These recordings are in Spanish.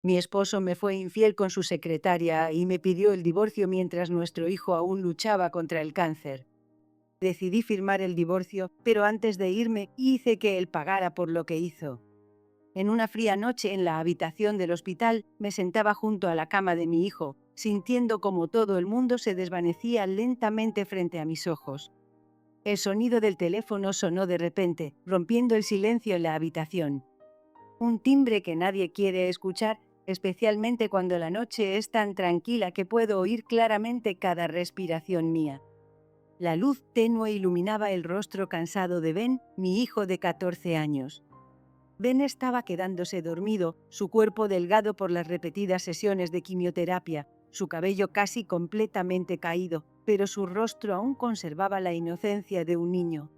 Mi esposo me fue infiel con su secretaria y me pidió el divorcio mientras nuestro hijo aún luchaba contra el cáncer. Decidí firmar el divorcio, pero antes de irme hice que él pagara por lo que hizo. En una fría noche en la habitación del hospital me sentaba junto a la cama de mi hijo, sintiendo como todo el mundo se desvanecía lentamente frente a mis ojos. El sonido del teléfono sonó de repente, rompiendo el silencio en la habitación. Un timbre que nadie quiere escuchar, especialmente cuando la noche es tan tranquila que puedo oír claramente cada respiración mía. La luz tenue iluminaba el rostro cansado de Ben, mi hijo de 14 años. Ben estaba quedándose dormido, su cuerpo delgado por las repetidas sesiones de quimioterapia, su cabello casi completamente caído, pero su rostro aún conservaba la inocencia de un niño.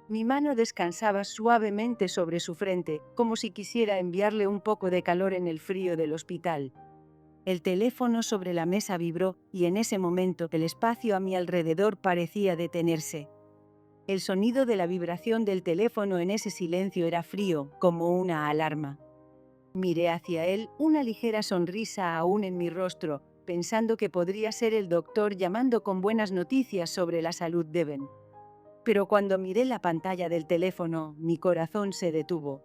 Mi mano descansaba suavemente sobre su frente, como si quisiera enviarle un poco de calor en el frío del hospital. El teléfono sobre la mesa vibró y en ese momento el espacio a mi alrededor parecía detenerse. El sonido de la vibración del teléfono en ese silencio era frío, como una alarma. Miré hacia él, una ligera sonrisa aún en mi rostro, pensando que podría ser el doctor llamando con buenas noticias sobre la salud de Ben. Pero cuando miré la pantalla del teléfono, mi corazón se detuvo.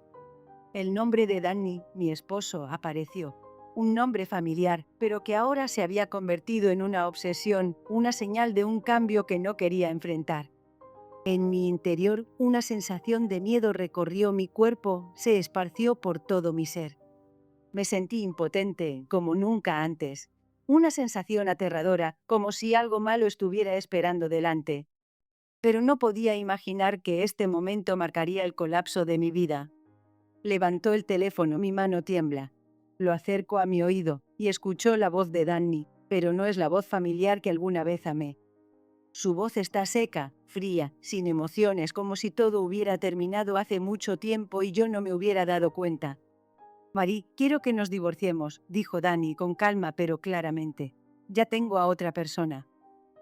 El nombre de Danny, mi esposo, apareció. Un nombre familiar, pero que ahora se había convertido en una obsesión, una señal de un cambio que no quería enfrentar. En mi interior, una sensación de miedo recorrió mi cuerpo, se esparció por todo mi ser. Me sentí impotente, como nunca antes. Una sensación aterradora, como si algo malo estuviera esperando delante. Pero no podía imaginar que este momento marcaría el colapso de mi vida. Levantó el teléfono, mi mano tiembla. Lo acerco a mi oído y escuchó la voz de Danny, pero no es la voz familiar que alguna vez amé. Su voz está seca, fría, sin emociones, como si todo hubiera terminado hace mucho tiempo y yo no me hubiera dado cuenta. Marie, quiero que nos divorciemos, dijo Danny con calma pero claramente. Ya tengo a otra persona.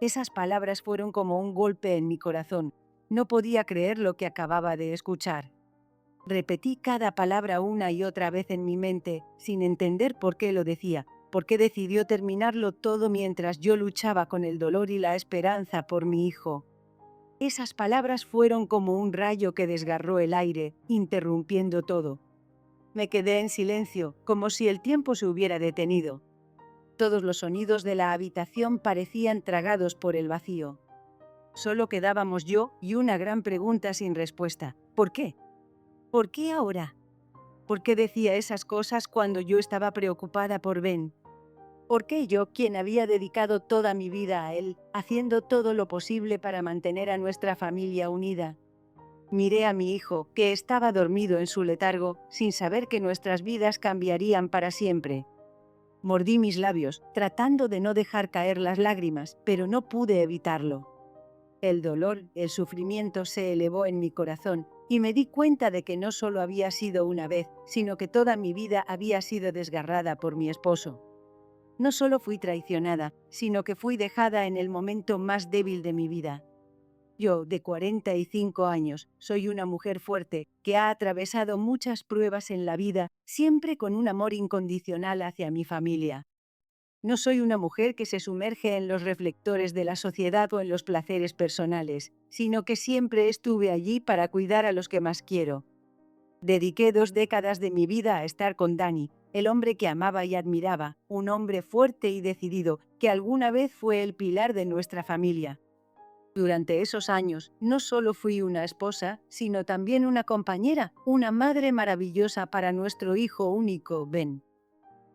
Esas palabras fueron como un golpe en mi corazón. No podía creer lo que acababa de escuchar. Repetí cada palabra una y otra vez en mi mente, sin entender por qué lo decía, por qué decidió terminarlo todo mientras yo luchaba con el dolor y la esperanza por mi hijo. Esas palabras fueron como un rayo que desgarró el aire, interrumpiendo todo. Me quedé en silencio, como si el tiempo se hubiera detenido. Todos los sonidos de la habitación parecían tragados por el vacío. Solo quedábamos yo y una gran pregunta sin respuesta. ¿Por qué? ¿Por qué ahora? ¿Por qué decía esas cosas cuando yo estaba preocupada por Ben? ¿Por qué yo, quien había dedicado toda mi vida a él, haciendo todo lo posible para mantener a nuestra familia unida? Miré a mi hijo, que estaba dormido en su letargo, sin saber que nuestras vidas cambiarían para siempre. Mordí mis labios, tratando de no dejar caer las lágrimas, pero no pude evitarlo. El dolor, el sufrimiento se elevó en mi corazón, y me di cuenta de que no solo había sido una vez, sino que toda mi vida había sido desgarrada por mi esposo. No solo fui traicionada, sino que fui dejada en el momento más débil de mi vida. Yo, de 45 años, soy una mujer fuerte, que ha atravesado muchas pruebas en la vida, siempre con un amor incondicional hacia mi familia. No soy una mujer que se sumerge en los reflectores de la sociedad o en los placeres personales, sino que siempre estuve allí para cuidar a los que más quiero. Dediqué 2 décadas de mi vida a estar con Danny, el hombre que amaba y admiraba, un hombre fuerte y decidido, que alguna vez fue el pilar de nuestra familia. Durante esos años, no solo fui una esposa, sino también una compañera, una madre maravillosa para nuestro hijo único, Ben.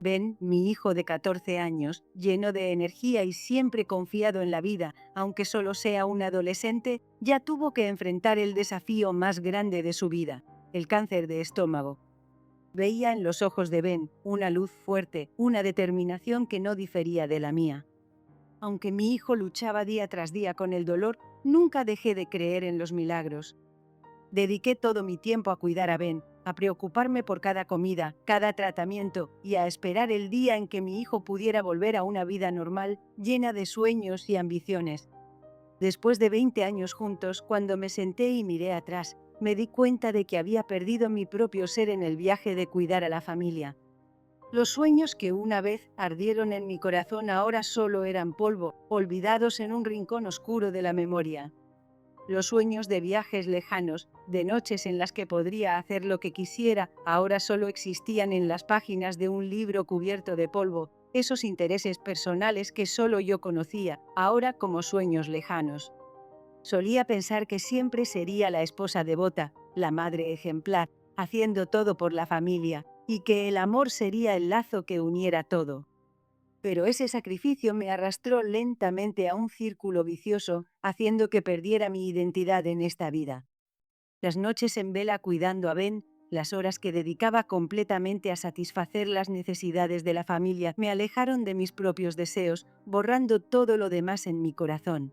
Ben, mi hijo de 14 años, lleno de energía y siempre confiado en la vida, aunque solo sea un adolescente, ya tuvo que enfrentar el desafío más grande de su vida, el cáncer de estómago. Veía en los ojos de Ben una luz fuerte, una determinación que no difería de la mía. Aunque mi hijo luchaba día tras día con el dolor, nunca dejé de creer en los milagros. Dediqué todo mi tiempo a cuidar a Ben, a preocuparme por cada comida, cada tratamiento y a esperar el día en que mi hijo pudiera volver a una vida normal, llena de sueños y ambiciones. Después de 20 años juntos, cuando me senté y miré atrás, me di cuenta de que había perdido mi propio ser en el viaje de cuidar a la familia. Los sueños que una vez ardieron en mi corazón ahora solo eran polvo, olvidados en un rincón oscuro de la memoria. Los sueños de viajes lejanos, de noches en las que podría hacer lo que quisiera, ahora solo existían en las páginas de un libro cubierto de polvo, esos intereses personales que solo yo conocía, ahora como sueños lejanos. Solía pensar que siempre sería la esposa devota, la madre ejemplar, haciendo todo por la familia, y que el amor sería el lazo que uniera todo. Pero ese sacrificio me arrastró lentamente a un círculo vicioso, haciendo que perdiera mi identidad en esta vida. Las noches en vela cuidando a Ben, las horas que dedicaba completamente a satisfacer las necesidades de la familia, me alejaron de mis propios deseos, borrando todo lo demás en mi corazón.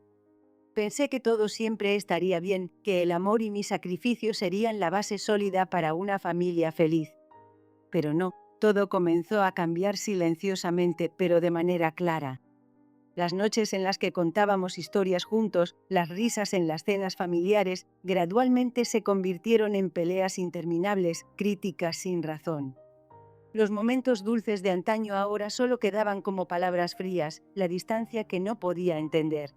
Pensé que todo siempre estaría bien, que el amor y mi sacrificio serían la base sólida para una familia feliz. Pero no, todo comenzó a cambiar silenciosamente, pero de manera clara. Las noches en las que contábamos historias juntos, las risas en las cenas familiares, gradualmente se convirtieron en peleas interminables, críticas sin razón. Los momentos dulces de antaño ahora solo quedaban como palabras frías, la distancia que no podía entender.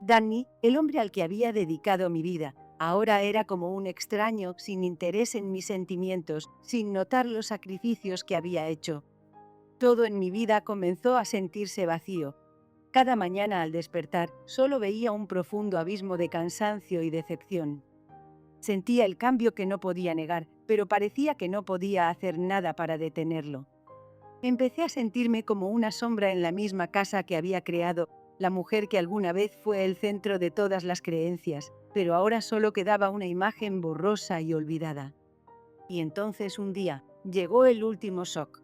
Danny, el hombre al que había dedicado mi vida, ahora era como un extraño, sin interés en mis sentimientos, sin notar los sacrificios que había hecho. Todo en mi vida comenzó a sentirse vacío. Cada mañana al despertar, solo veía un profundo abismo de cansancio y decepción. Sentía el cambio que no podía negar, pero parecía que no podía hacer nada para detenerlo. Empecé a sentirme como una sombra en la misma casa que había creado, la mujer que alguna vez fue el centro de todas las creencias, pero ahora solo quedaba una imagen borrosa y olvidada. Y entonces un día, llegó el último shock.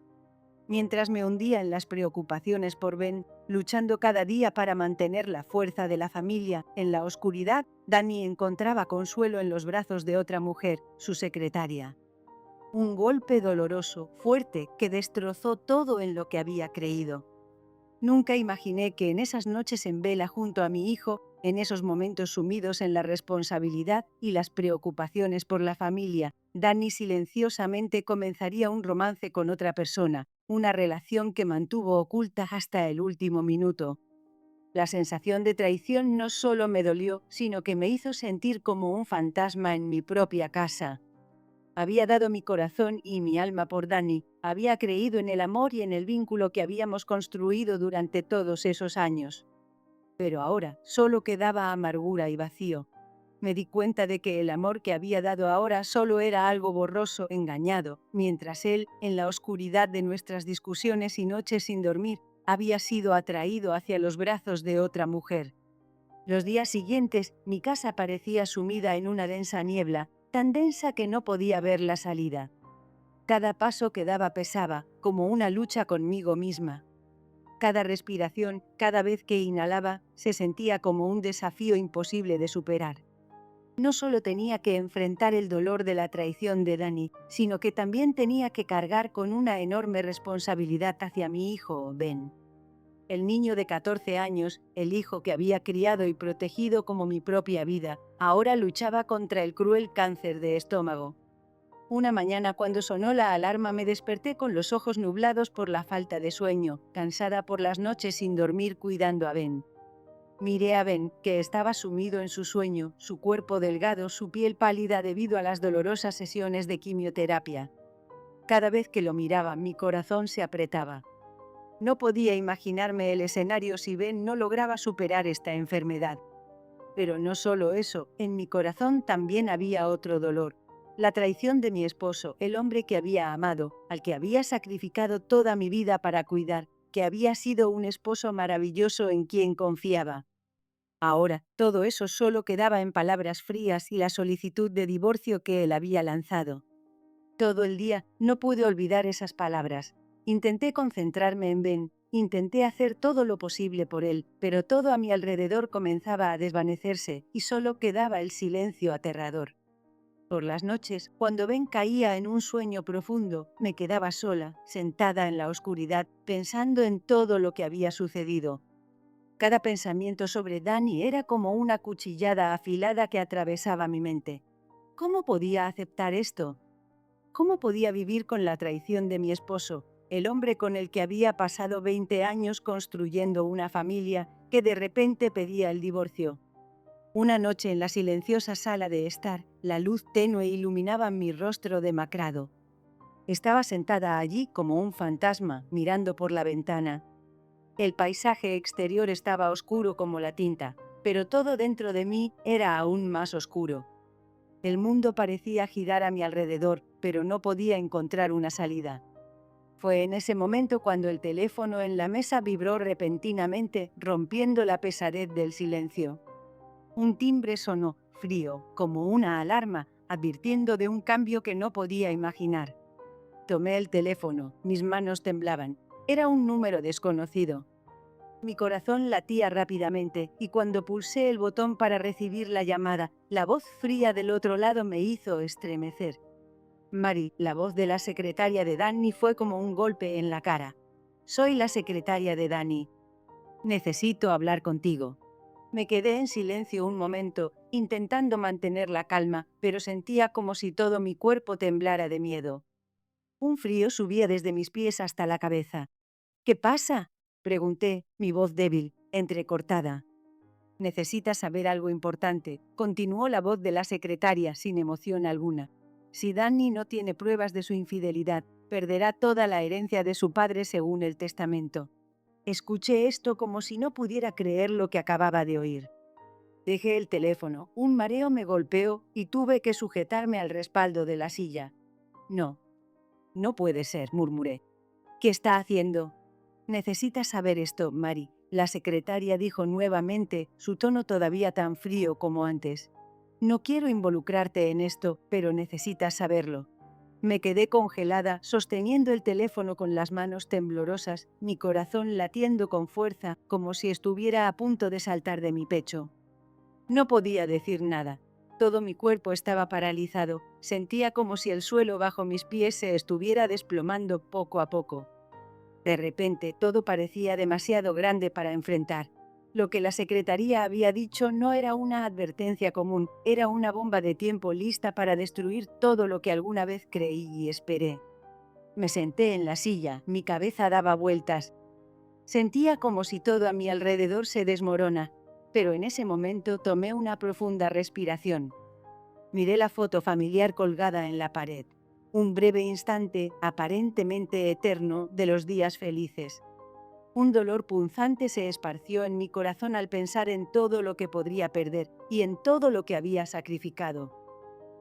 Mientras me hundía en las preocupaciones por Ben, luchando cada día para mantener la fuerza de la familia, en la oscuridad, Danny encontraba consuelo en los brazos de otra mujer, su secretaria. Un golpe doloroso, fuerte, que destrozó todo en lo que había creído. Nunca imaginé que en esas noches en vela junto a mi hijo, en esos momentos sumidos en la responsabilidad y las preocupaciones por la familia, Danny silenciosamente comenzaría un romance con otra persona, una relación que mantuvo oculta hasta el último minuto. La sensación de traición no solo me dolió, sino que me hizo sentir como un fantasma en mi propia casa. Había dado mi corazón y mi alma por Danny, había creído en el amor y en el vínculo que habíamos construido durante todos esos años. Pero ahora solo quedaba amargura y vacío. Me di cuenta de que el amor que había dado ahora solo era algo borroso, engañado, mientras él, en la oscuridad de nuestras discusiones y noches sin dormir, había sido atraído hacia los brazos de otra mujer. Los días siguientes, mi casa parecía sumida en una densa niebla, tan densa que no podía ver la salida. Cada paso que daba pesaba, como una lucha conmigo misma. Cada respiración, cada vez que inhalaba, se sentía como un desafío imposible de superar. No solo tenía que enfrentar el dolor de la traición de Danny, sino que también tenía que cargar con una enorme responsabilidad hacia mi hijo, Ben. El niño de 14 años, el hijo que había criado y protegido como mi propia vida, ahora luchaba contra el cruel cáncer de estómago. Una mañana cuando sonó la alarma me desperté con los ojos nublados por la falta de sueño, cansada por las noches sin dormir cuidando a Ben. Miré a Ben, que estaba sumido en su sueño, su cuerpo delgado, su piel pálida debido a las dolorosas sesiones de quimioterapia. Cada vez que lo miraba, mi corazón se apretaba. No podía imaginarme el escenario si Ben no lograba superar esta enfermedad. Pero no solo eso, en mi corazón también había otro dolor. La traición de mi esposo, el hombre que había amado, al que había sacrificado toda mi vida para cuidar, que había sido un esposo maravilloso en quien confiaba. Ahora, todo eso solo quedaba en palabras frías y la solicitud de divorcio que él había lanzado. Todo el día no pude olvidar esas palabras. Intenté concentrarme en Ben, intenté hacer todo lo posible por él, pero todo a mi alrededor comenzaba a desvanecerse y solo quedaba el silencio aterrador. Por las noches, cuando Ben caía en un sueño profundo, me quedaba sola, sentada en la oscuridad, pensando en todo lo que había sucedido. Cada pensamiento sobre Danny era como una cuchillada afilada que atravesaba mi mente. ¿Cómo podía aceptar esto? ¿Cómo podía vivir con la traición de mi esposo? el hombre con el que había pasado 20 años construyendo una familia, que de repente pedía el divorcio. Una noche en la silenciosa sala de estar, la luz tenue iluminaba mi rostro demacrado. Estaba sentada allí como un fantasma, mirando por la ventana. El paisaje exterior estaba oscuro como la tinta, pero todo dentro de mí era aún más oscuro. El mundo parecía girar a mi alrededor, pero no podía encontrar una salida. Fue en ese momento cuando el teléfono en la mesa vibró repentinamente, rompiendo la pesadez del silencio. Un timbre sonó, frío, como una alarma, advirtiendo de un cambio que no podía imaginar. Tomé el teléfono, mis manos temblaban. Era un número desconocido. Mi corazón latía rápidamente y cuando pulsé el botón para recibir la llamada, la voz fría del otro lado me hizo estremecer. Mary, la voz de la secretaria de Danny, fue como un golpe en la cara. Soy la secretaria de Danny. Necesito hablar contigo. Me quedé en silencio un momento, intentando mantener la calma, pero sentía como si todo mi cuerpo temblara de miedo. Un frío subía desde mis pies hasta la cabeza. ¿Qué pasa?, pregunté, mi voz débil, entrecortada. Necesitas saber algo importante, continuó la voz de la secretaria sin emoción alguna. Si Danny no tiene pruebas de su infidelidad, perderá toda la herencia de su padre según el testamento. Escuché esto como si no pudiera creer lo que acababa de oír. Dejé el teléfono, un mareo me golpeó y tuve que sujetarme al respaldo de la silla. No, no puede ser, murmuré. ¿Qué está haciendo? Necesitas saber esto, Mary, la secretaria dijo nuevamente, su tono todavía tan frío como antes. No quiero involucrarte en esto, pero necesitas saberlo. Me quedé congelada, sosteniendo el teléfono con las manos temblorosas, mi corazón latiendo con fuerza, como si estuviera a punto de saltar de mi pecho. No podía decir nada. Todo mi cuerpo estaba paralizado, sentía como si el suelo bajo mis pies se estuviera desplomando poco a poco. De repente, todo parecía demasiado grande para enfrentar. Lo que la secretaría había dicho no era una advertencia común, era una bomba de tiempo lista para destruir todo lo que alguna vez creí y esperé. Me senté en la silla, mi cabeza daba vueltas. Sentía como si todo a mi alrededor se desmorona, pero en ese momento tomé una profunda respiración. Miré la foto familiar colgada en la pared. Un breve instante, aparentemente eterno, de los días felices. Un dolor punzante se esparció en mi corazón al pensar en todo lo que podría perder y en todo lo que había sacrificado.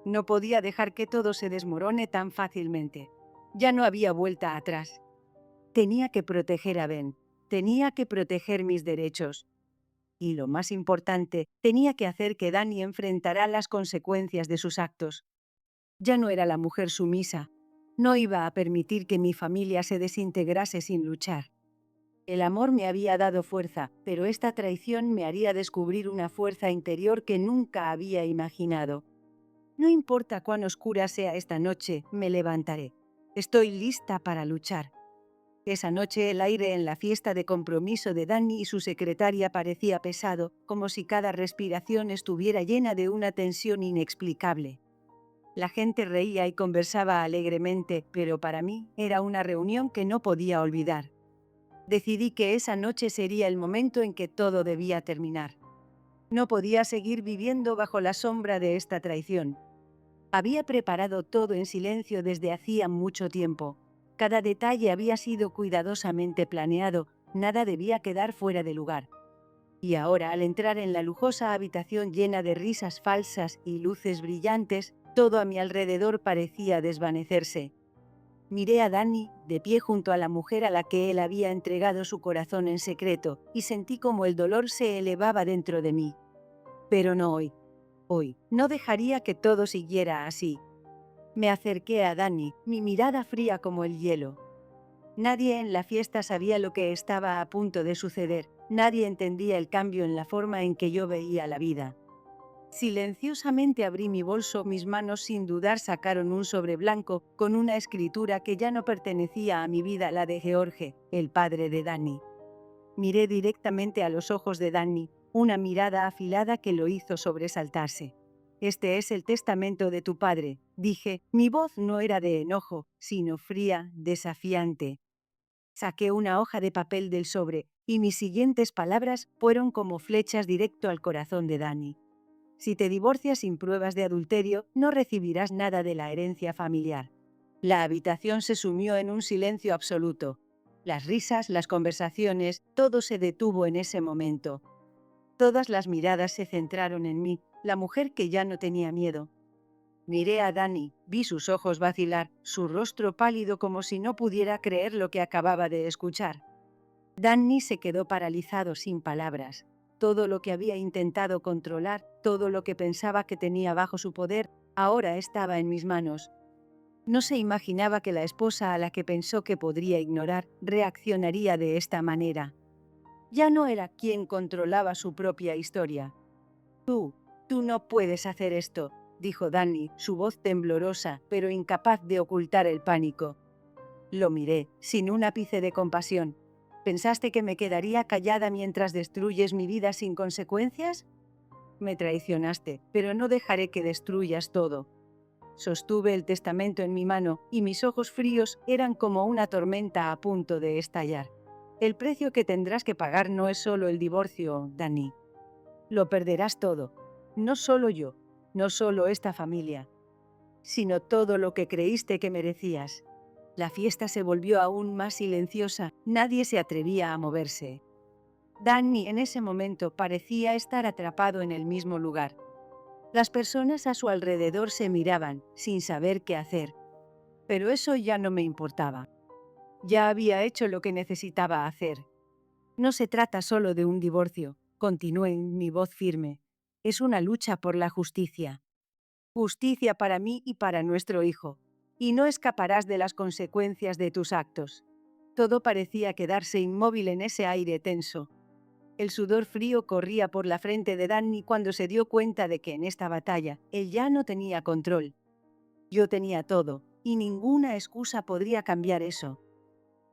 No podía dejar que todo se desmorone tan fácilmente. Ya no había vuelta atrás. Tenía que proteger a Ben. Tenía que proteger mis derechos. Y lo más importante, tenía que hacer que Danny enfrentara las consecuencias de sus actos. Ya no era la mujer sumisa. No iba a permitir que mi familia se desintegrase sin luchar. El amor me había dado fuerza, pero esta traición me haría descubrir una fuerza interior que nunca había imaginado. No importa cuán oscura sea esta noche, me levantaré. Estoy lista para luchar. Esa noche el aire en la fiesta de compromiso de Danny y su secretaria parecía pesado, como si cada respiración estuviera llena de una tensión inexplicable. La gente reía y conversaba alegremente, pero para mí era una reunión que no podía olvidar. Decidí que esa noche sería el momento en que todo debía terminar. No podía seguir viviendo bajo la sombra de esta traición. Había preparado todo en silencio desde hacía mucho tiempo. Cada detalle había sido cuidadosamente planeado, nada debía quedar fuera de lugar. Y ahora, al entrar en la lujosa habitación llena de risas falsas y luces brillantes, todo a mi alrededor parecía desvanecerse. Miré a Danny, de pie junto a la mujer a la que él había entregado su corazón en secreto, y sentí como el dolor se elevaba dentro de mí. Pero no hoy. Hoy, no dejaría que todo siguiera así. Me acerqué a Danny, mi mirada fría como el hielo. Nadie en la fiesta sabía lo que estaba a punto de suceder, nadie entendía el cambio en la forma en que yo veía la vida. Silenciosamente abrí mi bolso, mis manos sin dudar sacaron un sobre blanco con una escritura que ya no pertenecía a mi vida, la de George, el padre de Danny. Miré directamente a los ojos de Danny, una mirada afilada que lo hizo sobresaltarse. Este es el testamento de tu padre, dije. Mi voz no era de enojo, sino fría, desafiante. Saqué una hoja de papel del sobre y mis siguientes palabras fueron como flechas directo al corazón de Dani. Si te divorcias sin pruebas de adulterio, no recibirás nada de la herencia familiar. La habitación se sumió en un silencio absoluto. Las risas, las conversaciones, todo se detuvo en ese momento. Todas las miradas se centraron en mí, la mujer que ya no tenía miedo. Miré a Dani, vi sus ojos vacilar, su rostro pálido como si no pudiera creer lo que acababa de escuchar. Dani se quedó paralizado sin palabras. Todo lo que había intentado controlar, todo lo que pensaba que tenía bajo su poder, ahora estaba en mis manos. No se imaginaba que la esposa a la que pensó que podría ignorar reaccionaría de esta manera. Ya no era quien controlaba su propia historia. Tú no puedes hacer esto, dijo Dani, su voz temblorosa, pero incapaz de ocultar el pánico. Lo miré, sin un ápice de compasión. ¿Pensaste que me quedaría callada mientras destruyes mi vida sin consecuencias? Me traicionaste, pero no dejaré que destruyas todo. Sostuve el testamento en mi mano y mis ojos fríos eran como una tormenta a punto de estallar. El precio que tendrás que pagar no es solo el divorcio, Dani. Lo perderás todo. No solo yo, no solo esta familia, sino todo lo que creíste que merecías. La fiesta se volvió aún más silenciosa, nadie se atrevía a moverse. Danny en ese momento parecía estar atrapado en el mismo lugar. Las personas a su alrededor se miraban, sin saber qué hacer. Pero eso ya no me importaba. Ya había hecho lo que necesitaba hacer. No se trata solo de un divorcio, continué mi voz firme. Es una lucha por la justicia. Justicia para mí y para nuestro hijo. Y no escaparás de las consecuencias de tus actos. Todo parecía quedarse inmóvil en ese aire tenso. El sudor frío corría por la frente de Danny cuando se dio cuenta de que en esta batalla él ya no tenía control. Yo tenía todo, y ninguna excusa podría cambiar eso.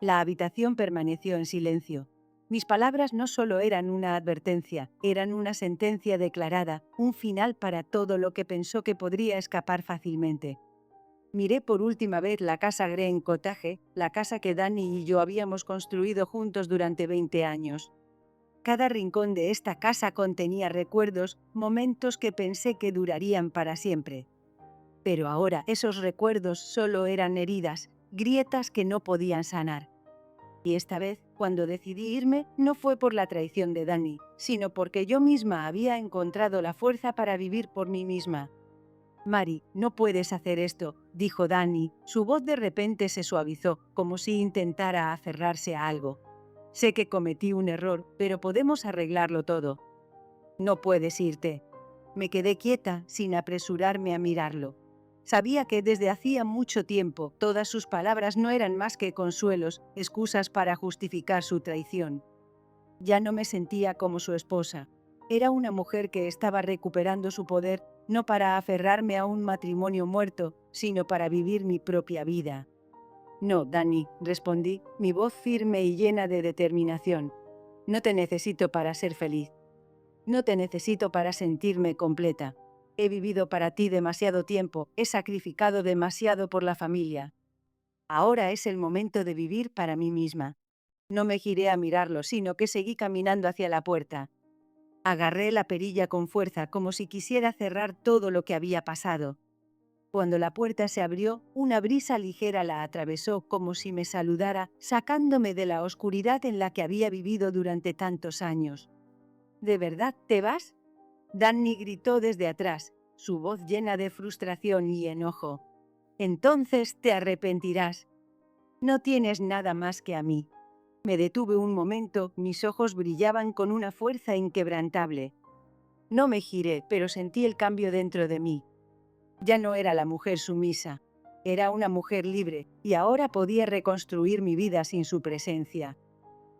La habitación permaneció en silencio. Mis palabras no solo eran una advertencia, eran una sentencia declarada, un final para todo lo que pensó que podría escapar fácilmente. Miré por última vez la casa Green Cottage, la casa que Danny y yo habíamos construido juntos durante 20 años. Cada rincón de esta casa contenía recuerdos, momentos que pensé que durarían para siempre. Pero ahora esos recuerdos solo eran heridas, grietas que no podían sanar. Y esta vez, cuando decidí irme, no fue por la traición de Danny, sino porque yo misma había encontrado la fuerza para vivir por mí misma. Mari, no puedes hacer esto, dijo Danny. Su voz de repente se suavizó, como si intentara aferrarse a algo. Sé que cometí un error, pero podemos arreglarlo todo. No puedes irte. Me quedé quieta, sin apresurarme a mirarlo. Sabía que desde hacía mucho tiempo todas sus palabras no eran más que consuelos, excusas para justificar su traición. Ya no me sentía como su esposa. Era una mujer que estaba recuperando su poder, no para aferrarme a un matrimonio muerto, sino para vivir mi propia vida. No, Danny, respondí, mi voz firme y llena de determinación. No te necesito para ser feliz. No te necesito para sentirme completa. He vivido para ti demasiado tiempo, he sacrificado demasiado por la familia. Ahora es el momento de vivir para mí misma. No me giré a mirarlo, sino que seguí caminando hacia la puerta. Agarré la perilla con fuerza, como si quisiera cerrar todo lo que había pasado. Cuando la puerta se abrió, una brisa ligera la atravesó como si me saludara, sacándome de la oscuridad en la que había vivido durante tantos años. ¿De verdad te vas? Danny gritó desde atrás, su voz llena de frustración y enojo. Entonces te arrepentirás. No tienes nada más que a mí. Me detuve un momento, mis ojos brillaban con una fuerza inquebrantable. No me giré, pero sentí el cambio dentro de mí. Ya no era la mujer sumisa. Era una mujer libre, y ahora podía reconstruir mi vida sin su presencia.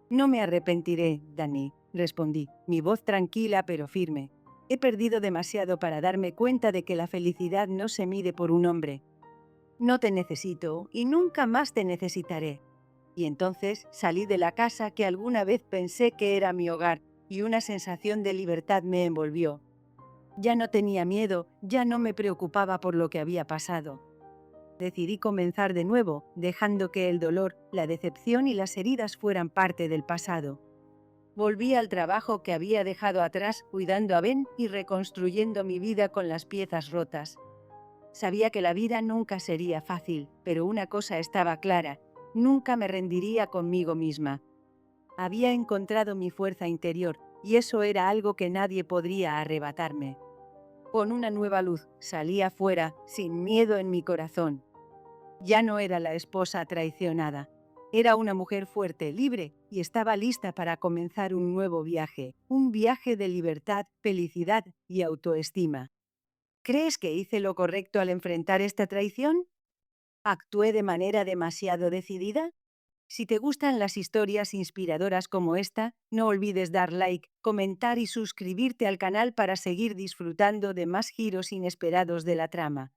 No me arrepentiré, Danny, respondí, mi voz tranquila pero firme. He perdido demasiado para darme cuenta de que la felicidad no se mide por un hombre. No te necesito y nunca más te necesitaré. Y entonces salí de la casa que alguna vez pensé que era mi hogar, y una sensación de libertad me envolvió. Ya no tenía miedo, ya no me preocupaba por lo que había pasado. decidí comenzar de nuevo, dejando que el dolor, la decepción y las heridas fueran parte del pasado. Volví al trabajo que había dejado atrás, cuidando a Ben y reconstruyendo mi vida con las piezas rotas. Sabía que la vida nunca sería fácil, pero una cosa estaba clara: nunca me rendiría conmigo misma. Había encontrado mi fuerza interior, y eso era algo que nadie podría arrebatarme. Con una nueva luz, salí afuera, sin miedo en mi corazón. Ya no era la esposa traicionada. Era una mujer fuerte, libre, y estaba lista para comenzar un viaje de libertad, felicidad y autoestima. ¿Crees que hice lo correcto al enfrentar esta traición? ¿Actué de manera demasiado decidida? Si te gustan las historias inspiradoras como esta, no olvides dar like, comentar y suscribirte al canal para seguir disfrutando de más giros inesperados de la trama.